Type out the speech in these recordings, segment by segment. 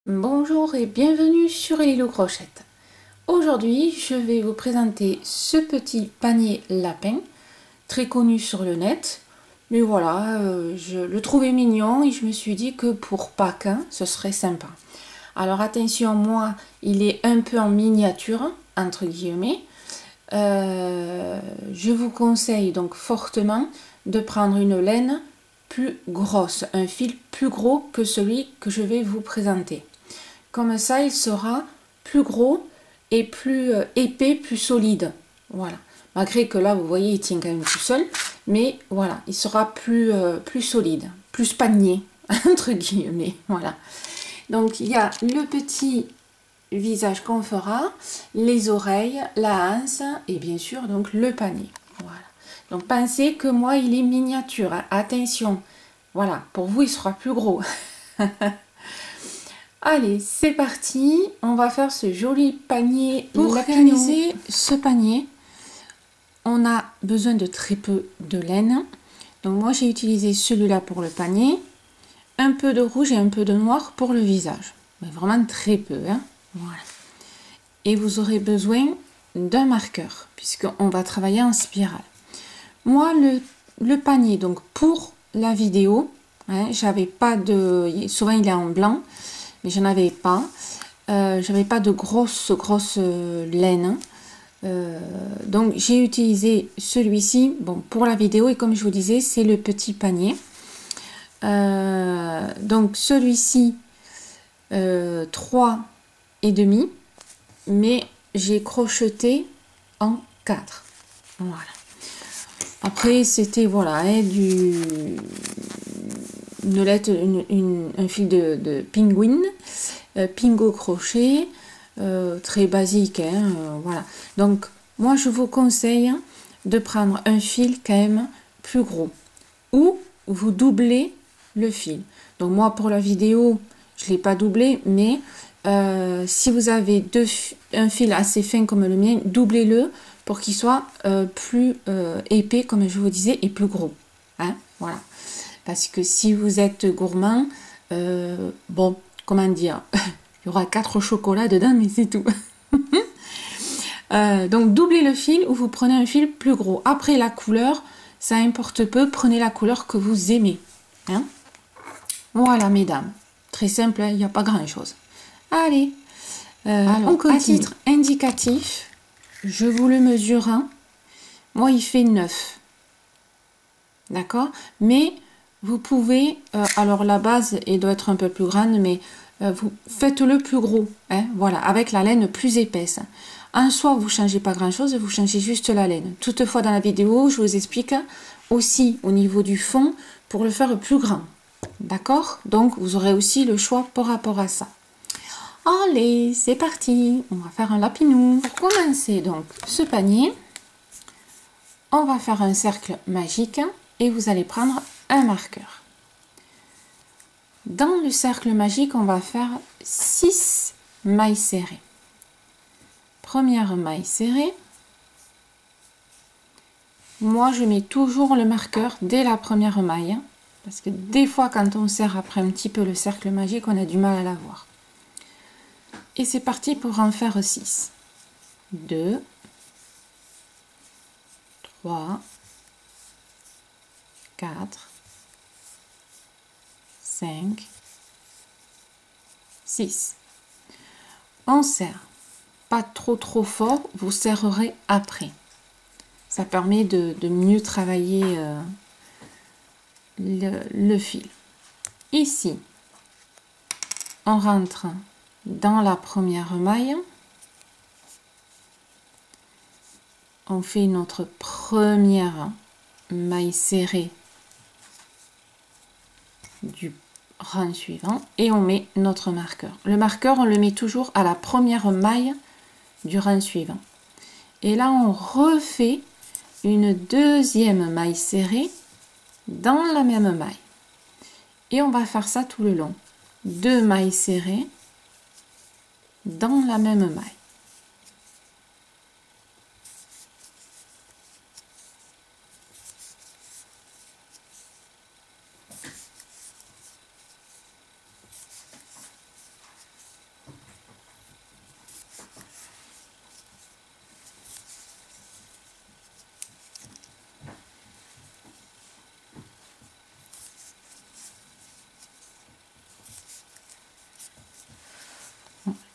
Bonjour et bienvenue sur Lilo Crochette. Aujourd'hui, je vais vous présenter ce petit panier lapin, très connu sur le net. Mais voilà, je le trouvais mignon et je me suis dit que pour Pâques, ce serait sympa. Alors attention, moi, il est un peu en miniature, entre guillemets. Je vous conseille donc fortement de prendre une laine plus grosse, un fil plus gros que celui que je vais vous présenter. Comme ça, il sera plus gros et plus épais, plus solide. Voilà. Malgré que là, vous voyez, il tient quand même tout seul. Mais voilà, il sera plus solide, plus panier, entre guillemets. Voilà. Donc, il y a le petit visage qu'on fera, les oreilles, la hanse et bien sûr, donc le panier. Voilà. Donc, pensez que moi, il est miniature. Attention. Voilà. Pour vous, il sera plus gros. Allez, c'est parti. On va faire ce joli panier. Pour réaliser ce panier, on a besoin de très peu de laine. Donc moi, j'ai utilisé celui-là pour le panier. Un peu de rouge et un peu de noir pour le visage. Mais vraiment très peu. Hein. Voilà. Et vous aurez besoin d'un marqueur, puisqu'on va travailler en spirale. Moi, le panier, donc pour la vidéo, hein, j'avais pas de... Souvent, il est en blanc. Mais je n'avais pas. J'avais pas de grosse laine. Donc j'ai utilisé celui-ci bon, pour la vidéo et comme je vous disais, c'est le petit panier. Donc celui-ci, 3 et demi, mais j'ai crocheté en 4. Voilà. Après, c'était voilà, hein, un fil de penguin, pingo crochet, très basique. Hein, voilà. Donc, moi, je vous conseille de prendre un fil quand même plus gros. Ou vous doublez le fil. Donc, moi, pour la vidéo, je ne l'ai pas doublé, mais si vous avez un fil assez fin comme le mien, doublez-le pour qu'il soit plus épais, comme je vous disais, et plus gros. Hein, voilà. Parce que si vous êtes gourmand, bon, comment dire, il y aura 4 chocolats dedans, mais c'est tout. Donc, doublez le fil ou vous prenez un fil plus gros. Après, la couleur, ça importe peu. Prenez la couleur que vous aimez. Hein, voilà, mesdames. Très simple, il n'y a pas grand-chose. Allez, alors, à titre indicatif, je vous le mesure. Moi, il fait 9. D'accord? Mais vous pouvez, alors la base elle doit être un peu plus grande, mais vous faites-le plus gros, hein, voilà, avec la laine plus épaisse. En soi, vous ne changez pas grand-chose, vous changez juste la laine. Toutefois, dans la vidéo, je vous explique aussi au niveau du fond pour le faire plus grand. D'accord? Donc, vous aurez aussi le choix par rapport à ça. Allez, c'est parti. On va faire un lapinou. Pour commencer donc ce panier, on va faire un cercle magique et vous allez prendre un marqueur. Dans le cercle magique, on va faire 6 mailles serrées. Première maille serrée. Moi, je mets toujours le marqueur dès la première maille. Parce que des fois, quand on serre après un petit peu le cercle magique, on a du mal à la voir. Et c'est parti pour en faire 6. 2, 3, 4, 5, 6. On serre. Pas trop fort, vous serrerez après. Ça permet de mieux travailler le fil. Ici, on rentre dans la première maille. On fait notre première maille serrée du rang suivant et on met notre marqueur. Le marqueur, on le met toujours à la première maille du rang suivant. Et là, on refait une deuxième maille serrée dans la même maille. Et on va faire ça tout le long. 2 mailles serrées dans la même maille.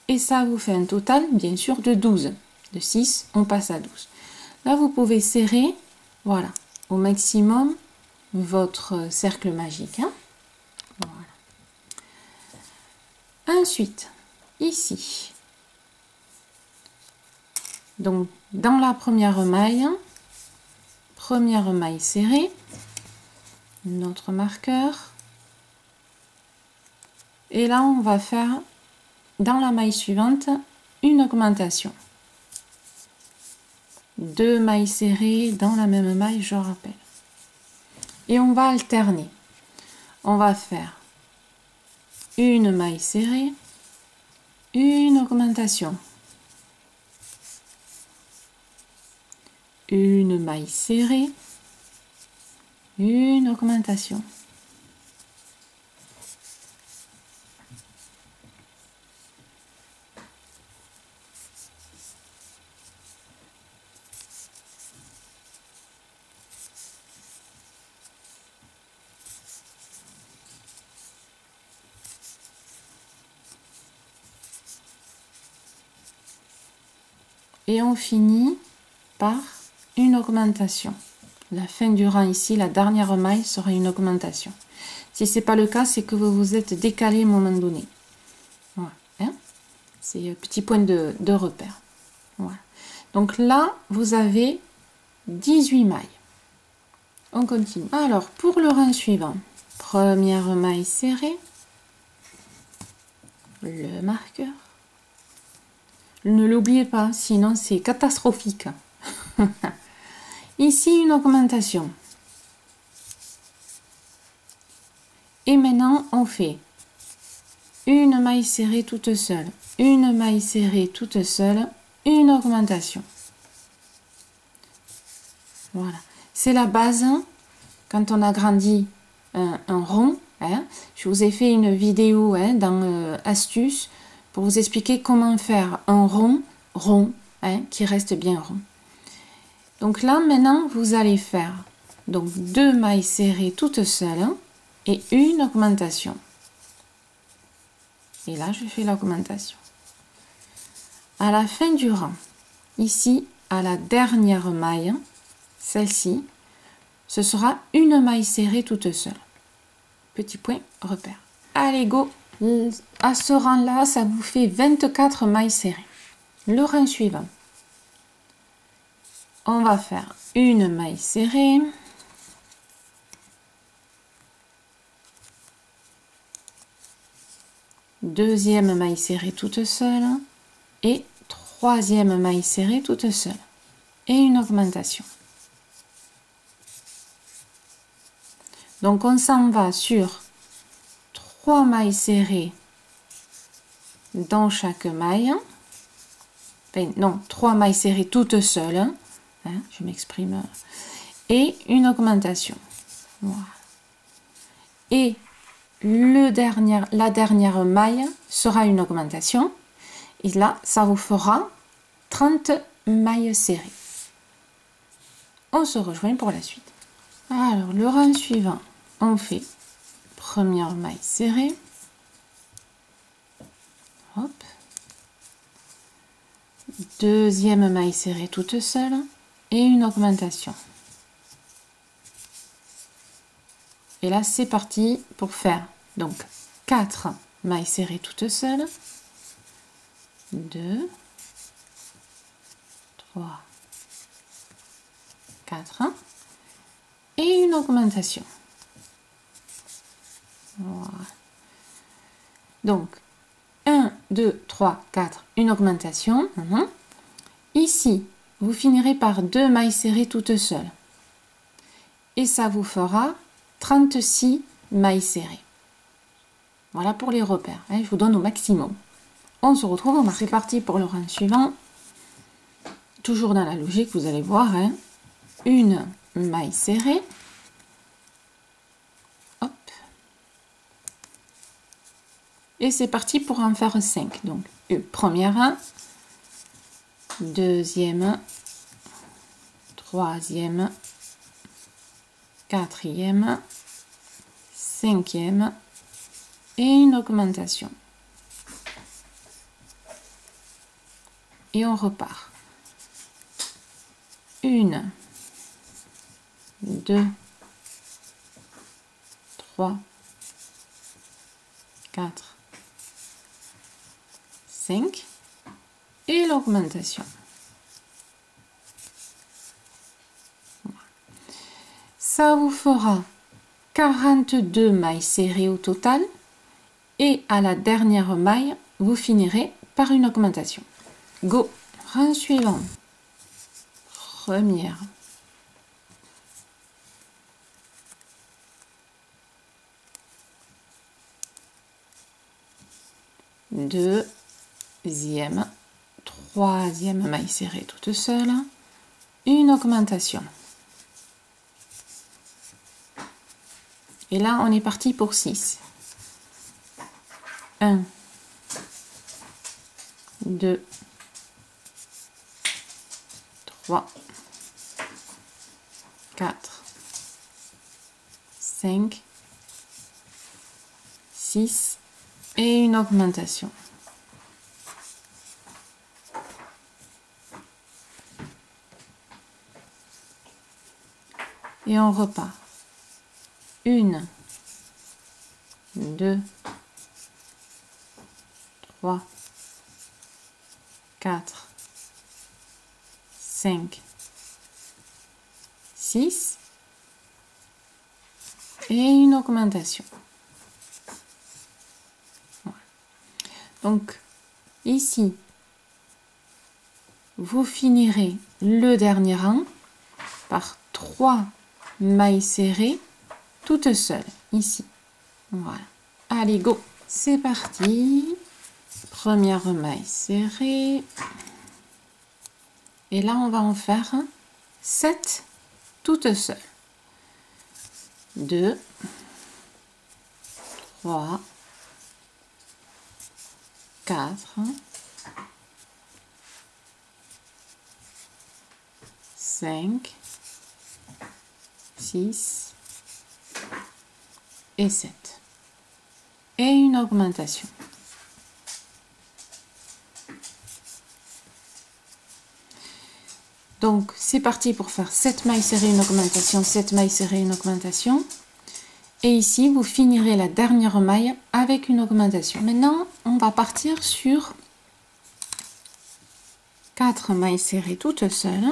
Et ça vous fait un total, bien sûr, de 12. De 6, on passe à 12. Là, vous pouvez serrer, voilà, au maximum votre cercle magique. Hein. Voilà. Ensuite, ici, donc dans la première maille serrée, notre marqueur. Et là, on va faire, dans la maille suivante, une augmentation. 2 mailles serrées dans la même maille, je rappelle. Et on va alterner. On va faire une maille serrée, une augmentation. Une maille serrée, une augmentation. Et on finit par une augmentation. La fin du rang ici, la dernière maille sera une augmentation. Si ce n'est pas le cas, c'est que vous vous êtes décalé à un moment donné. Voilà. Hein? C'est un petit point de repère. Voilà. Donc là, vous avez 18 mailles. On continue. Alors, pour le rang suivant, première maille serrée, le marqueur. Ne l'oubliez pas, sinon c'est catastrophique. Ici, une augmentation. Et maintenant, on fait une maille serrée toute seule, une maille serrée toute seule, une augmentation. Voilà. C'est la base quand on agrandit un rond. Hein. Je vous ai fait une vidéo dans Astuces pour vous expliquer comment faire un rond, qui reste bien rond. Donc là, maintenant, vous allez faire donc 2 mailles serrées toutes seules et une augmentation. Et là, je fais l'augmentation. À la fin du rang, ici, à la dernière maille, celle-ci, ce sera une maille serrée toute seule. Petit point repère. Allez, go! À ce rang-là, ça vous fait 24 mailles serrées. Le rang suivant. On va faire une maille serrée. Deuxième maille serrée toute seule. Et troisième maille serrée toute seule. Et une augmentation. Donc on s'en va sur 3 mailles serrées dans chaque maille. Enfin, non, 3 mailles serrées toutes seules. Hein, je m'exprime. Et une augmentation. Voilà. Et la dernière maille sera une augmentation. Et là, ça vous fera 30 mailles serrées. On se rejoint pour la suite. Alors, le rang suivant, on fait première maille serrée. Hop. Deuxième maille serrée toute seule et une augmentation. Et là, c'est parti pour faire donc 4 mailles serrées toutes seules. 2, 3, 4 et une augmentation. Voilà. Donc, 1, 2, 3, 4, une augmentation. Ici, vous finirez par 2 mailles serrées toutes seules. Et ça vous fera 36 mailles serrées. Voilà pour les repères. Je vous donne au maximum. On se retrouve au marqueur. C'est parti pour le rang suivant. Toujours dans la logique, vous allez voir. Une maille serrée. Hop. Et c'est parti pour en faire 5. Donc, première, deuxième, troisième, quatrième, cinquième et une augmentation. et on repart. 1, 2, 3, 4, 5 et l'augmentation. Ça vous fera 42 mailles serrées au total et à la dernière maille, vous finirez par une augmentation. Go! Rang suivant. Première. Deuxième. Troisième maille serrée toute seule. Une augmentation. Et là, on est parti pour 6. 1, 2, 3, 4, 5, 6 et une augmentation. Et on repart. 1, 2, 3, 4, 5, 6 et une augmentation. Voilà. Donc ici, vous finirez le dernier rang par 3 mailles serrées toutes seules ici. Voilà. Allez, go! C'est parti. Première maille serrée. Et là, on va en faire 7 toutes seules. 2, 3, 4, 5, 6 et 7. Et une augmentation. Donc, c'est parti pour faire 7 mailles serrées, une augmentation, 7 mailles serrées, une augmentation. Et ici, vous finirez la dernière maille avec une augmentation. Maintenant, on va partir sur 4 mailles serrées toutes seules.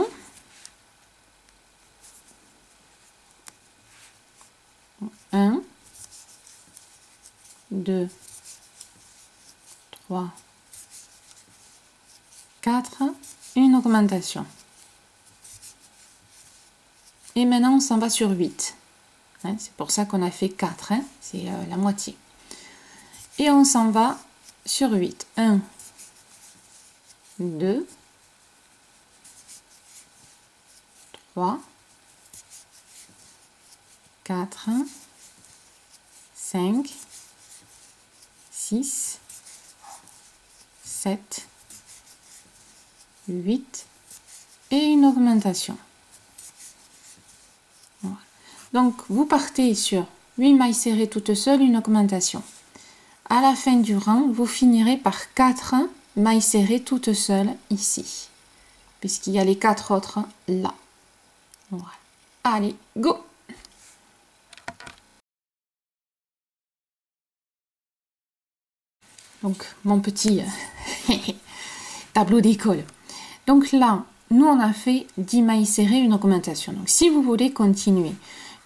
1, 2, 3, 4, une augmentation. Et maintenant, on s'en va sur 8. Hein, c'est pour ça qu'on a fait 4, hein, c'est la moitié. Et on s'en va sur 8. 1, 2, 3, 4, 5, 6, 7, 8 et une augmentation. Voilà. Donc, vous partez sur 8 mailles serrées toutes seules, une augmentation. À la fin du rang, vous finirez par 4 mailles serrées toutes seules ici, puisqu'il y a les 4 autres là. Voilà. Allez, go! Donc, mon petit tableau d'école. Donc là, nous, on a fait 10 mailles serrées, une augmentation. Donc, si vous voulez continuer,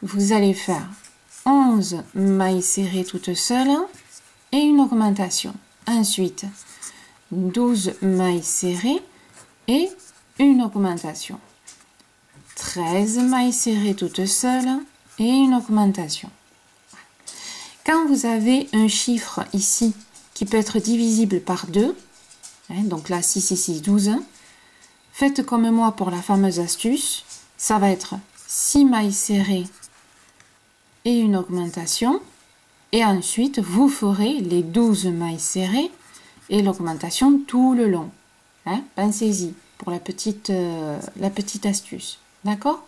vous allez faire 11 mailles serrées toutes seules et une augmentation. Ensuite, 12 mailles serrées et une augmentation. 13 mailles serrées toutes seules et une augmentation. Quand vous avez un chiffre ici qui peut être divisible par 2, hein, donc là 6 et 6, 12, faites comme moi pour la fameuse astuce, ça va être 6 mailles serrées et une augmentation, et ensuite vous ferez les 12 mailles serrées et l'augmentation tout le long. Hein, pensez-y pour la petite astuce, d'accord?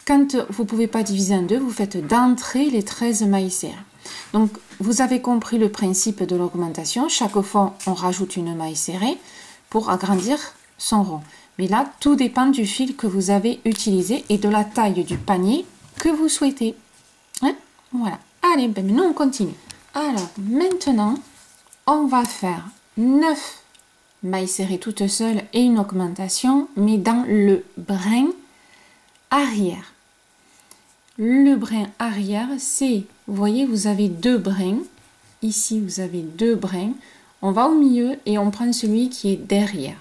Quand vous ne pouvez pas diviser en 2, vous faites d'entrée les 13 mailles serrées. Donc, vous avez compris le principe de l'augmentation. Chaque fois, on rajoute une maille serrée pour agrandir son rond. Mais là, tout dépend du fil que vous avez utilisé et de la taille du panier que vous souhaitez. Hein? Voilà. Allez, ben maintenant on continue. Alors, maintenant, on va faire 9 mailles serrées toutes seules et une augmentation, mais dans le brin arrière. Le brin arrière, c'est, vous voyez, vous avez 2 brins. Ici, vous avez 2 brins. On va au milieu et on prend celui qui est derrière.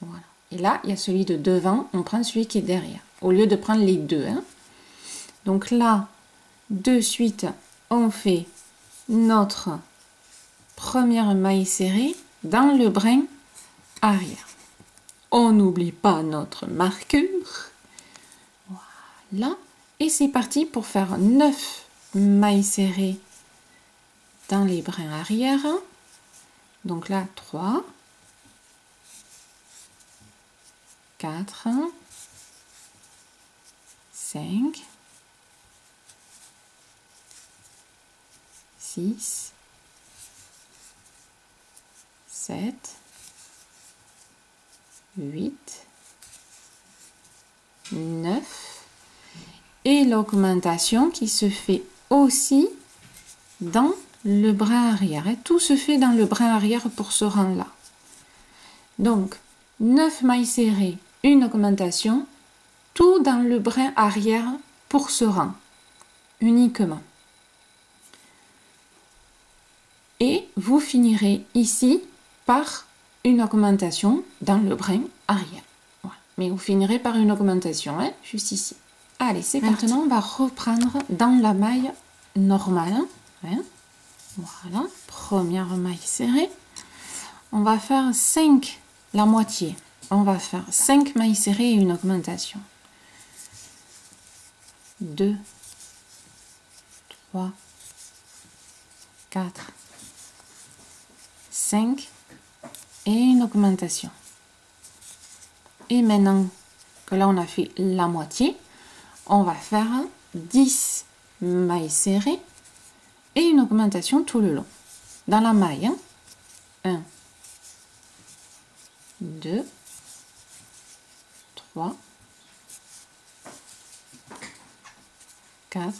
Voilà. Et là, il y a celui de devant, on prend celui qui est derrière, au lieu de prendre les deux. Hein. Donc là, de suite, on fait notre première maille serrée dans le brin arrière. On n'oublie pas notre marqueur. Voilà. Et c'est parti pour faire 9 mailles serrées dans les brins arrière. Donc là, 3, 4, 5, 6, 7, 8, 9 et l'augmentation qui se fait aussi dans le brin arrière. Et tout se fait dans le brin arrière pour ce rang-là. Donc, 9 mailles serrées, une augmentation, tout dans le brin arrière pour ce rang, uniquement. Et vous finirez ici par une augmentation dans le brin arrière. Voilà. Mais vous finirez par une augmentation, hein, juste ici. Allez, c'est parti. Maintenant, on va reprendre dans la maille normale. Hein. Voilà, première maille serrée. On va faire 5, la moitié. On va faire 5 mailles serrées et une augmentation. 2, 3, 4, 5 et une augmentation. Et maintenant que là on a fait la moitié, on va faire 10 mailles serrées et une augmentation tout le long. Dans la maille, hein. 1, 2, 3, 4,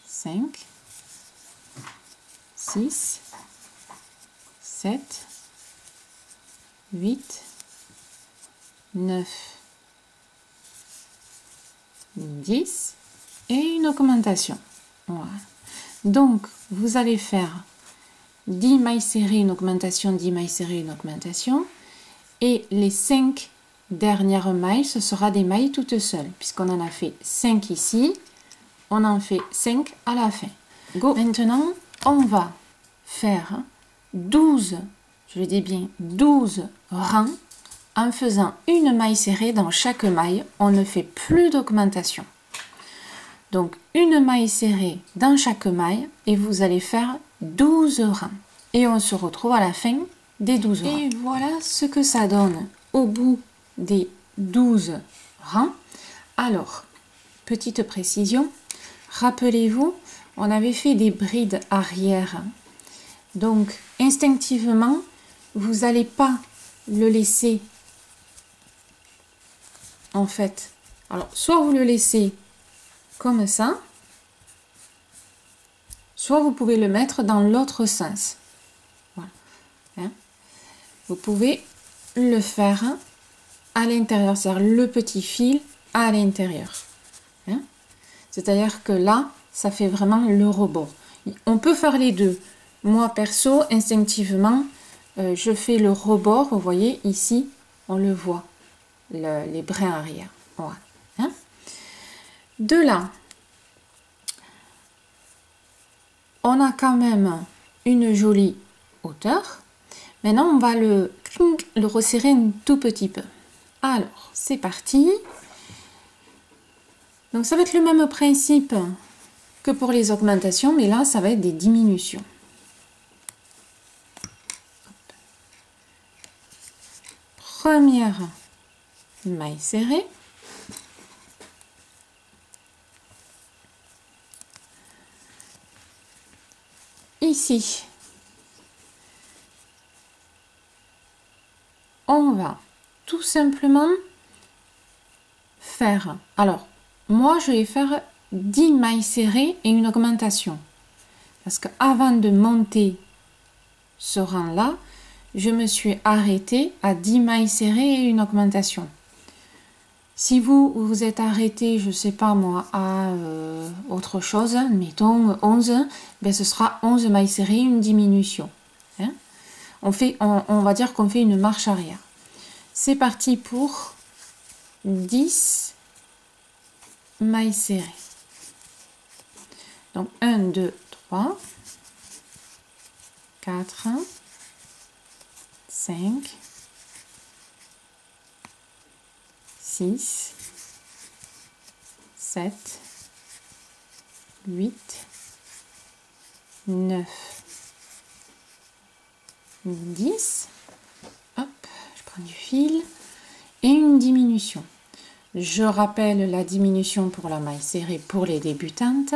5, 6, 7, 8, 9, 10 et une augmentation. Voilà. Donc, vous allez faire 10 mailles serrées, une augmentation, 10 mailles serrées, une augmentation. Et les 5 dernières mailles, ce sera des mailles toutes seules, puisqu'on en a fait 5 ici, on en fait 5 à la fin. Go. Maintenant, on va faire 12, je le dis bien, 12 rangs en faisant une maille serrée dans chaque maille. On ne fait plus d'augmentation. Donc, une maille serrée dans chaque maille et vous allez faire 12 rangs. Et on se retrouve à la fin des 12 rangs. Et voilà ce que ça donne au bout des 12 rangs. Alors, petite précision, rappelez-vous, on avait fait des brides arrière. Donc, instinctivement, vous n'allez pas le laisser, en fait. Alors, soit vous le laissez comme ça, soit vous pouvez le mettre dans l'autre sens. Voilà. Hein? Vous pouvez le faire à l'intérieur, c'est-à-dire le petit fil à l'intérieur. Hein? C'est-à-dire que là, ça fait vraiment le rebord. On peut faire les deux. Moi, perso, instinctivement, je fais le rebord. Vous voyez, ici, on le voit, les brins arrière. Voilà. Hein? De là, on a quand même une jolie hauteur. Maintenant, on va le resserrer un tout petit peu. Alors, c'est parti. Donc, ça va être le même principe que pour les augmentations, mais là, ça va être des diminutions. Première maille serrée. Ici, va tout simplement faire, alors moi je vais faire 10 mailles serrées et une augmentation, parce que avant de monter ce rang là, je me suis arrêtée à 10 mailles serrées et une augmentation. Si vous vous êtes arrêté, je sais pas moi, à autre chose, mettons 11, ben ce sera 11 mailles serrées, une diminution. Hein? On va dire qu'on fait une marche arrière. C'est parti pour 10 mailles serrées. Donc 1, 2, 3, 4, 5, 6, 7, 8, 9, 10. Hop, je prends du fil et une diminution. Je rappelle la diminution pour la maille serrée pour les débutantes.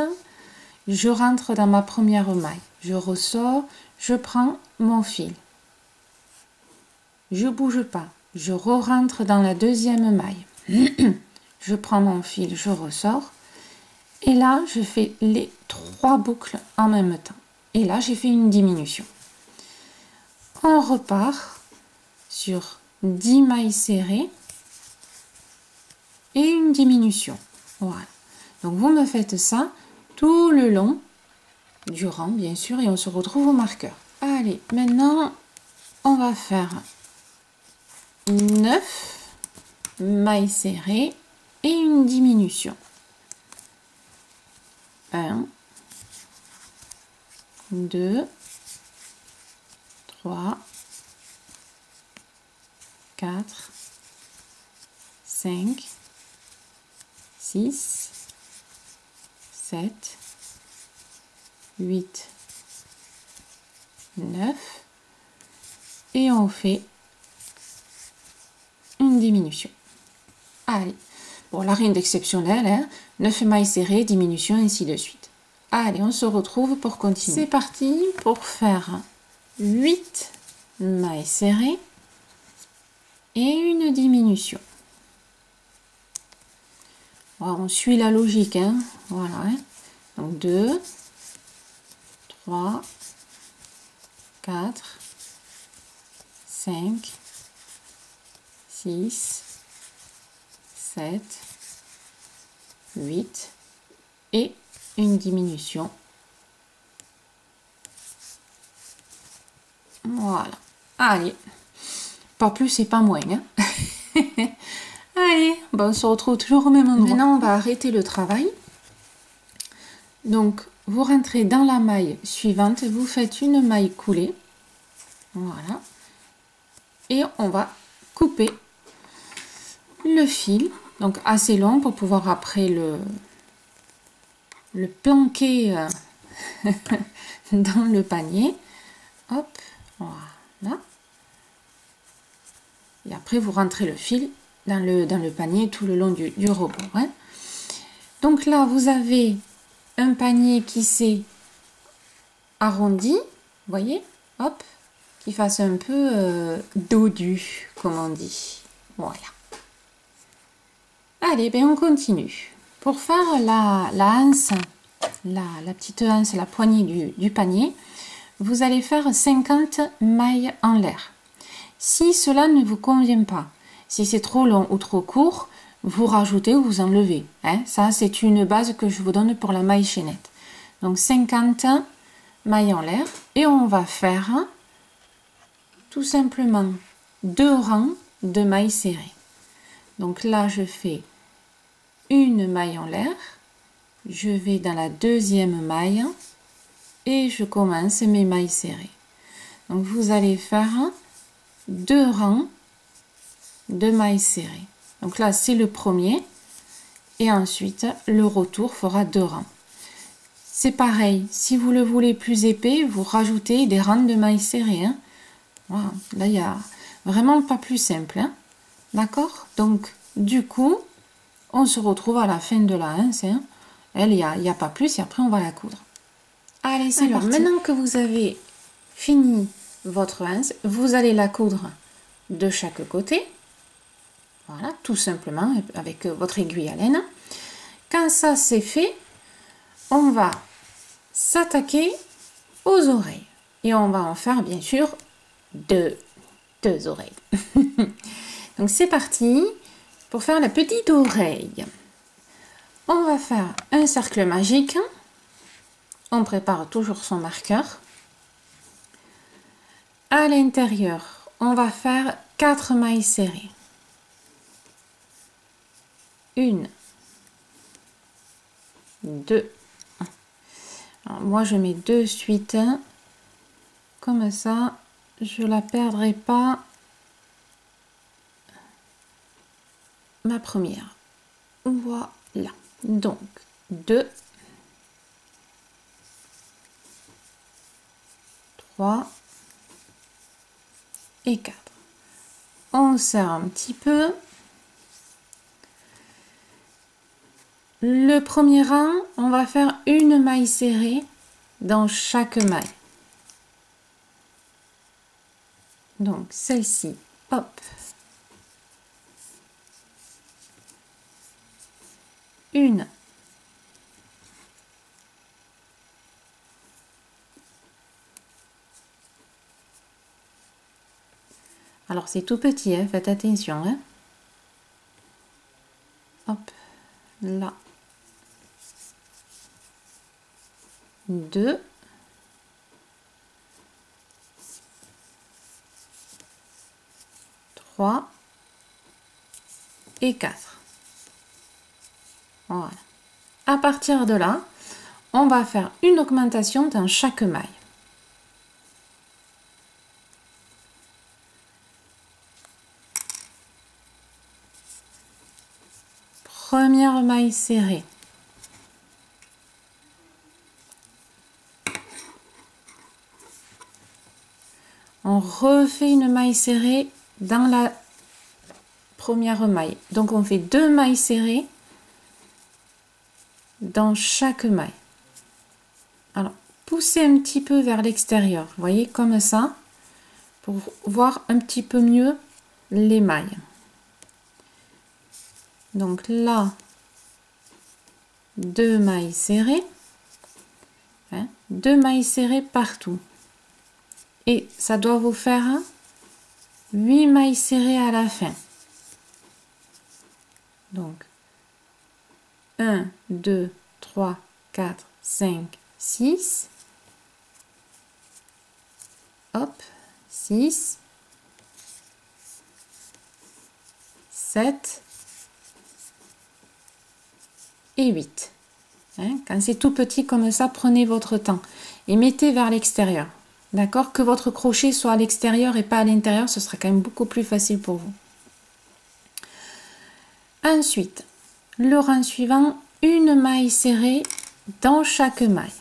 Je rentre dans ma première maille, je ressors, je prends mon fil. Je bouge pas, je re-rentre dans la deuxième maille. Je prends mon fil, je ressors. Et là, je fais les 3 boucles en même temps. Et là, j'ai fait une diminution. On repart sur 10 mailles serrées et une diminution. Voilà. Donc, vous me faites ça tout le long du rang, bien sûr, et on se retrouve au marqueur. Allez, maintenant, on va faire 9 mailles serrées et une diminution. 1, 2, 3, 4, 5, 6, 7, 8, 9 et on fait une diminution. Allez, bon là rien d'exceptionnel, hein? 9 mailles serrées, diminution, ainsi de suite. Allez, on se retrouve pour continuer. C'est parti pour faire 8 mailles serrées et une diminution. Voilà, on suit la logique, hein? Voilà, hein? Donc 2, 3, 4, 5, 6, 7, 8 et une diminution. Voilà. Allez, pas plus et pas moins. Hein. Allez, bon, on se retrouve toujours au même endroit. Maintenant, on va arrêter le travail. Donc, vous rentrez dans la maille suivante, vous faites une maille coulée. Voilà. Et on va couper le fil, donc assez long pour pouvoir après le planquer dans le panier. Hop, voilà. Et après, vous rentrez le fil dans le panier tout le long du robot. Hein. Donc là, vous avez un panier qui s'est arrondi, vous voyez, hop, qui fasse un peu dodu, comme on dit. Voilà. Allez, ben on continue. Pour faire la anse, la petite anse, la poignée du panier, vous allez faire 50 mailles en l'air. Si cela ne vous convient pas, si c'est trop long ou trop court, vous rajoutez ou vous enlevez. Hein. Ça, c'est une base que je vous donne pour la maille chaînette. Donc 50 mailles en l'air et on va faire tout simplement 2 rangs de mailles serrées. Donc là, je fais une maille en l'air, je vais dans la deuxième maille et je commence mes mailles serrées. Donc vous allez faire 2 rangs de mailles serrées. Donc là, c'est le premier et ensuite le retour fera 2 rangs. C'est pareil, si vous le voulez plus épais, vous rajoutez des rangs de mailles serrées. Hein. Voilà. Là, il n'y a vraiment pas plus simple. Hein. D'accord? Donc, du coup, on se retrouve à la fin de la anse. Hein. Elle, il n'y a pas plus et après, on va la coudre. Allez, c'est parti. Maintenant que vous avez fini votre anse, vous allez la coudre de chaque côté. Voilà, tout simplement avec votre aiguille à laine. Quand ça c'est fait, on va s'attaquer aux oreilles. Et on va en faire bien sûr deux oreilles. Donc c'est parti pour faire la petite oreille. On va faire un cercle magique. On prépare toujours son marqueur. À l'intérieur, on va faire 4 mailles serrées. 1, 2. Alors moi je mets de suite. Comme ça, je la perdrai pas. Ma première. Voilà. Donc 2, 3 et 4. On serre un petit peu. Le premier rang, on va faire une maille serrée dans chaque maille. Donc celle-ci, hop. Une. Alors c'est tout petit, hein, faites attention. Hein. Hop, là. 2. 3 et 4. Voilà. À partir de là, on va faire une augmentation dans chaque maille. Première maille serrée. On refait une maille serrée dans la première maille. Donc on fait 2 mailles serrées dans chaque maille. Alors, poussez un petit peu vers l'extérieur, vous voyez, comme ça, pour voir un petit peu mieux les mailles. Donc là, 2 mailles serrées, hein, 2 mailles serrées partout. Et ça doit vous faire 8 mailles serrées à la fin. Donc, 1, 2, 3, 4, 5, 6. Hop, 6, 7 et 8. Hein, quand c'est tout petit comme ça, prenez votre temps et mettez vers l'extérieur. D'accord? Que votre crochet soit à l'extérieur et pas à l'intérieur, ce sera quand même beaucoup plus facile pour vous. Ensuite, le rang suivant, une maille serrée dans chaque maille.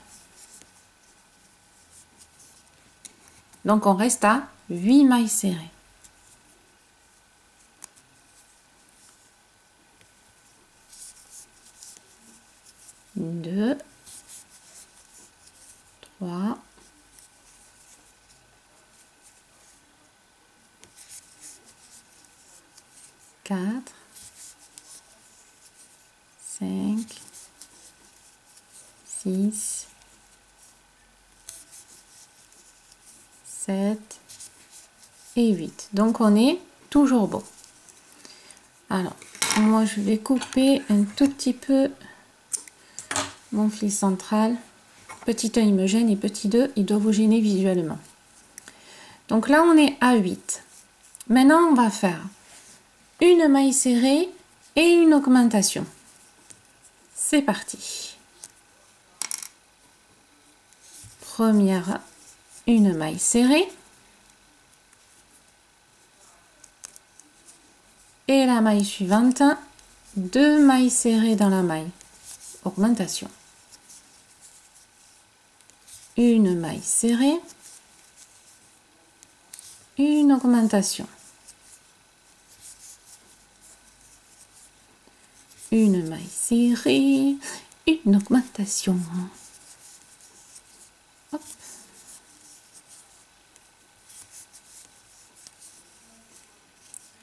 Donc on reste à 8 mailles serrées. Deux, 3, 4, 5, 6, 7 et 8. Donc on est toujours bon. Alors, moi je vais couper un tout petit peu mon fil central. Petit 1 il me gêne et petit 2 il doit vous gêner visuellement. Donc là on est à 8. Maintenant on va faire une maille serrée et une augmentation. C'est parti. Première, une maille serrée. Et la maille suivante, 2 mailles serrées dans la maille. Augmentation. Une maille serrée. Une augmentation. Une maille serrée, une augmentation. Hop.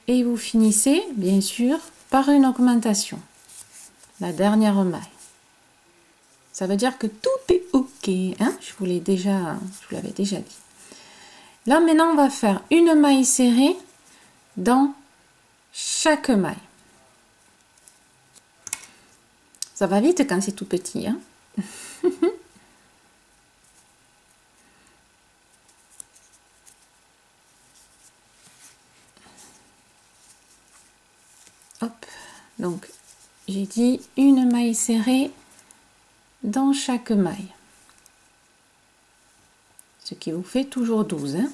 Et vous finissez, bien sûr, par une augmentation. La dernière maille. Ça veut dire que tout est OK. Hein? Je vous l'avais déjà dit. Là, maintenant, on va faire une maille serrée dans chaque maille. Ça va vite quand c'est tout petit. Hein? Hop. Donc, j'ai dit une maille serrée dans chaque maille. Ce qui vous fait toujours 12. Hein?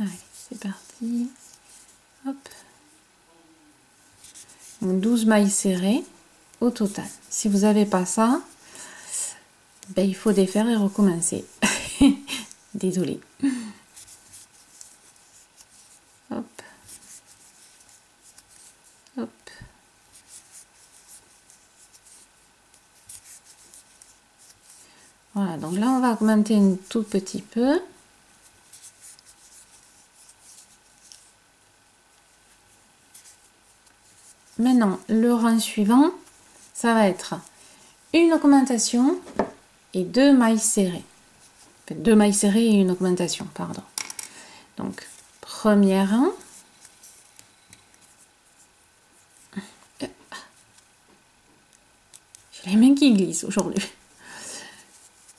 Allez, c'est parti. Hop. Donc 12 mailles serrées au total. Si vous n'avez pas ça, ben, il faut défaire et recommencer. Désolée. Hop. Hop. Voilà, donc là on va augmenter un tout petit peu. Maintenant, le rang suivant, ça va être une augmentation et 2 mailles serrées. Enfin, 2 mailles serrées et une augmentation, pardon. Donc, premier rang. J'ai les mains qui glissent aujourd'hui.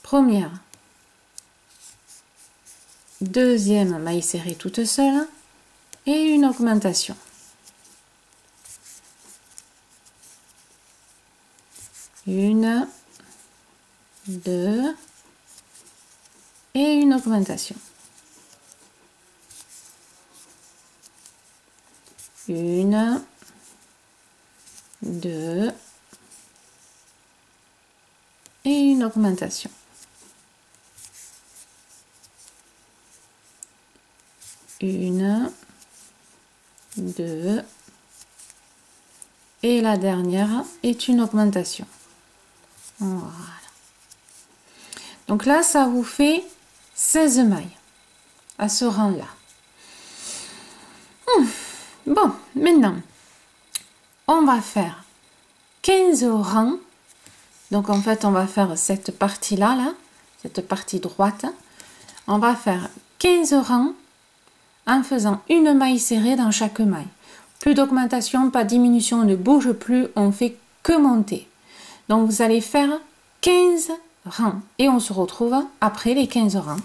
Première. Deuxième maille serrée toute seule et une augmentation. Une, deux et une augmentation. Une, deux et une augmentation. Une, deux et la dernière est une augmentation. Voilà. Donc là, ça vous fait 16 mailles à ce rang-là. Bon, maintenant, on va faire 15 rangs. Donc en fait, on va faire cette partie-là, là, cette partie droite. On va faire 15 rangs en faisant une maille serrée dans chaque maille. Plus d'augmentation, pas de diminution, on ne bouge plus, on fait que monter. Donc vous allez faire 15 rangs et on se retrouve après les 15 rangs.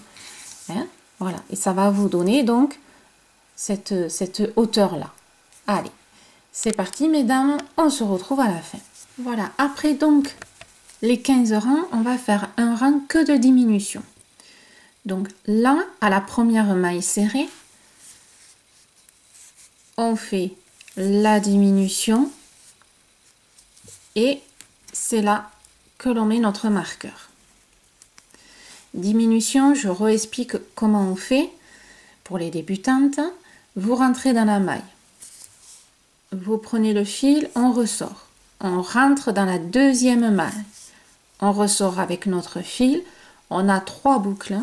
Hein? Voilà, et ça va vous donner donc cette hauteur-là. Allez, c'est parti mesdames, on se retrouve à la fin. Voilà, après donc les 15 rangs, on va faire un rang que de diminution. Donc là, à la première maille serrée, on fait la diminution et c'est là que l'on met notre marqueur. Diminution, je réexplique comment on fait pour les débutantes. Vous rentrez dans la maille, vous prenez le fil, on ressort, on rentre dans la deuxième maille, on ressort avec notre fil, on a 3 boucles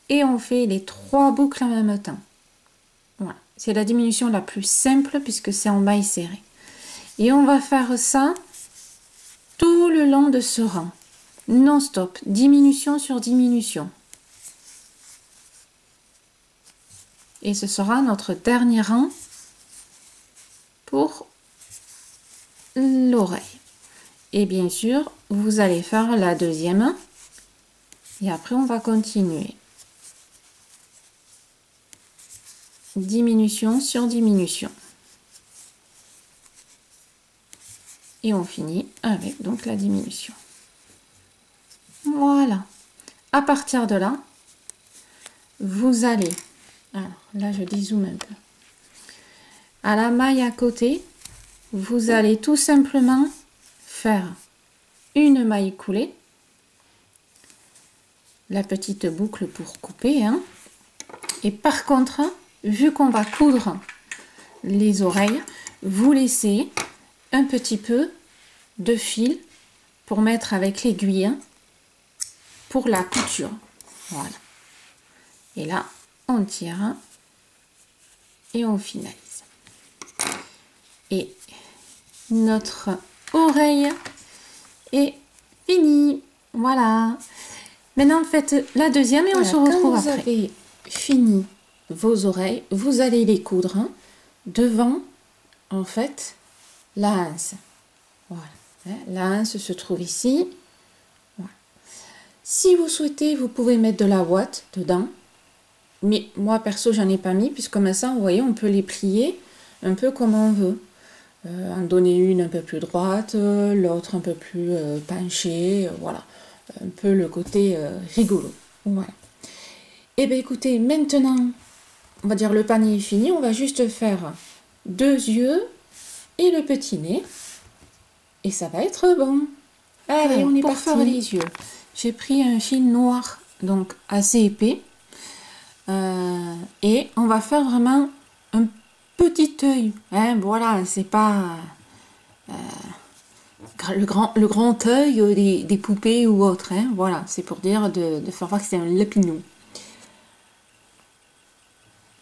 et on fait les 3 boucles en même temps. Voilà. C'est la diminution la plus simple puisque c'est en maille serrée. Et on va faire ça tout le long de ce rang. Non-stop, diminution sur diminution. Et ce sera notre dernier rang pour l'oreille. Et bien sûr, vous allez faire la deuxième. Et après, on va continuer. Diminution sur diminution. Et on finit avec donc la diminution. Voilà. À partir de là, vous allez, alors là je dézoome un peu, à la maille à côté, vous allez tout simplement faire une maille coulée, la petite boucle pour couper, hein. Et par contre, vu qu'on va coudre les oreilles, vous laissez un petit peu de fil pour mettre avec l'aiguille pour la couture. Voilà. Et là, on tire et on finalise. Et notre oreille est finie. Voilà. Maintenant, faites la deuxième et on se retrouve après. Quand vous avez fini vos oreilles, vous allez les coudre devant, en fait, la hanse. Voilà. La hanse se trouve ici. Voilà. Si vous souhaitez, vous pouvez mettre de la ouate dedans. Mais moi, perso, j'en ai pas mis, puisque comme ça, vous voyez, on peut les plier un peu comme on veut. En donner une un peu plus droite, l'autre un peu plus penchée, voilà. Un peu le côté rigolo. Voilà. Et bien écoutez, maintenant, on va dire le panier est fini, on va juste faire 2 yeux et le petit nez. Et ça va être bon. Allez, alors, on est parti. Pour faire les yeux, j'ai pris un fil noir, donc assez épais. Et on va faire vraiment un petit œil. Hein, voilà, c'est pas le grand œil des poupées ou autres. Hein, voilà, c'est pour dire de faire voir que c'est un lapinou.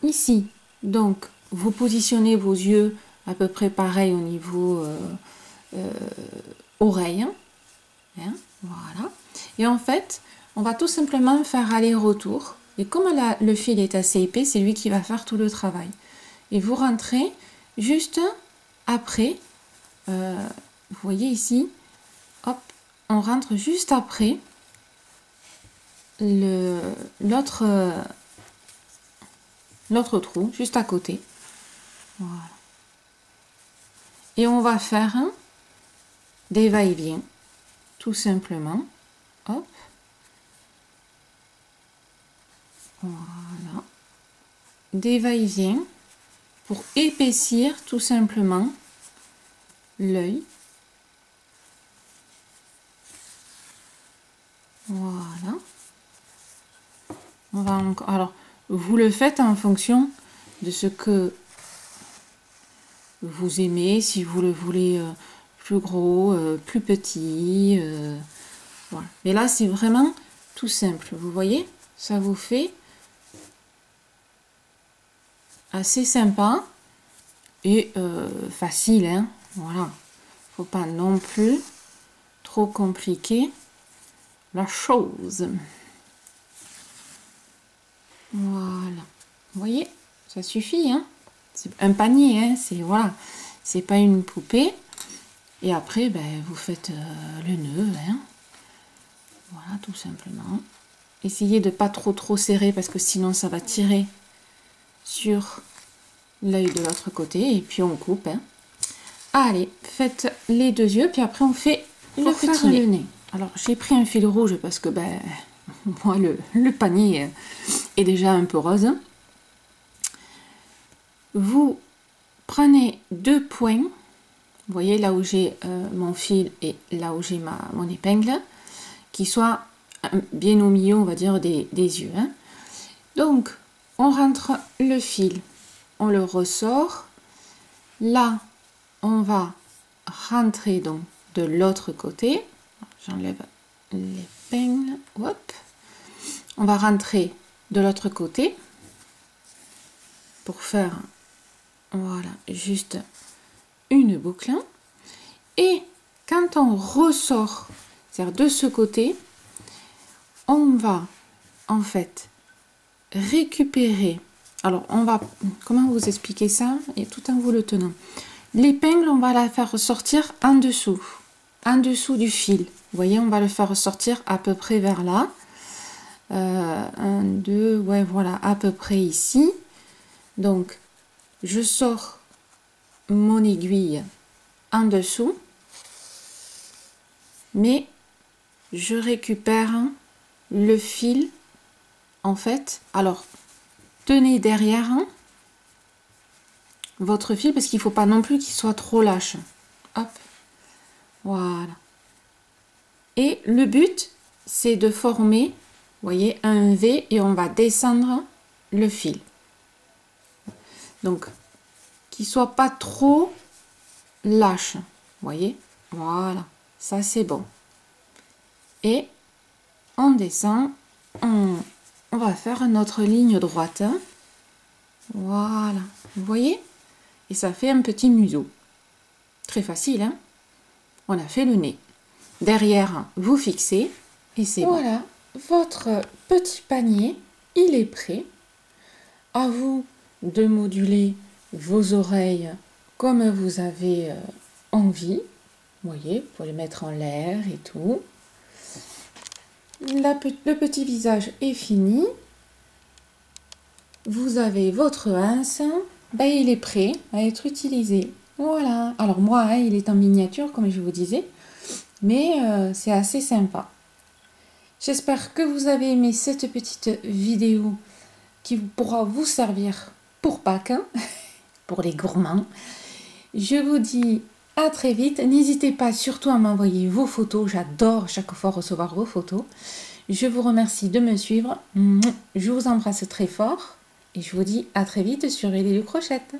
Ici, donc, vous positionnez vos yeux à peu près pareil au niveau oreille. Hein, voilà. Et en fait, on va tout simplement faire aller-retour. Et comme le fil est assez épais, c'est lui qui va faire tout le travail. Et vous rentrez juste après, vous voyez ici, hop, on rentre juste après l'autre trou, juste à côté. Voilà. Et on va faire des va-et-vient, tout simplement. Hop. Voilà. Des va-et-vient pour épaissir tout simplement l'œil. Voilà. On va encore. Alors, vous le faites en fonction de ce que vous aimez, si vous le voulez plus gros, plus petit. Voilà. Mais là, c'est vraiment tout simple. Vous voyez, ça vous fait assez sympa et facile. Hein. Voilà. Faut pas non plus trop compliquer la chose. Voilà. Vous voyez, ça suffit. Hein. C'est un panier. Hein. C'est voilà. C'est pas une poupée. Et après, ben, vous faites le nœud. Hein. Voilà, tout simplement. Essayez de pas trop serrer parce que sinon ça va tirer sur l'œil de l'autre côté. Et puis on coupe. Hein. Allez, faites les 2 yeux. Puis après on fait le petit nez. Alors j'ai pris un fil rouge parce que ben, moi le panier est déjà un peu rose. Vous prenez 2 points. Vous voyez là où j'ai mon fil et là où j'ai mon épingle. Qui soit bien au milieu, on va dire, des yeux. Hein. Donc, on rentre le fil, on le ressort. Là, on va rentrer donc de l'autre côté. J'enlève l'épingle. Hop. On va rentrer de l'autre côté pour faire, voilà, juste une boucle. Et quand on ressort, c'est-à-dire de ce côté, on va en fait récupérer. Alors, on va, comment vous expliquer ça et tout en vous le tenant. L'épingle, on va la faire ressortir en dessous du fil. Vous voyez, on va le faire ressortir à peu près vers là. 1, 2, ouais, voilà, à peu près ici. Donc, je sors mon aiguille en dessous, mais je récupère le fil en fait. Alors tenez derrière votre fil parce qu'il ne faut pas non plus qu'il soit trop lâche. Hop, voilà. Et le but c'est de former, vous voyez, un V et on va descendre le fil. Donc qu'il soit pas trop lâche, vous voyez, voilà, ça c'est bon. Et on descend, on va faire notre ligne droite. Voilà, vous voyez? Et ça fait un petit museau. Très facile, hein? On a fait le nez. Derrière, vous fixez et c'est bon. Voilà, votre petit panier, il est prêt. À vous de moduler vos oreilles comme vous avez envie. Vous voyez, vous pouvez les mettre en l'air et tout. Le petit visage est fini. Vous avez votre pince. Ben, il est prêt à être utilisé. Voilà. Alors moi, hein, il est en miniature, comme je vous disais. Mais c'est assez sympa. J'espère que vous avez aimé cette petite vidéo qui pourra vous servir pour Pâques, hein, pour les gourmands. Je vous dis à très vite. N'hésitez pas surtout à m'envoyer vos photos. J'adore chaque fois recevoir vos photos. Je vous remercie de me suivre. Je vous embrasse très fort. Et je vous dis à très vite sur Ellie le Crochette.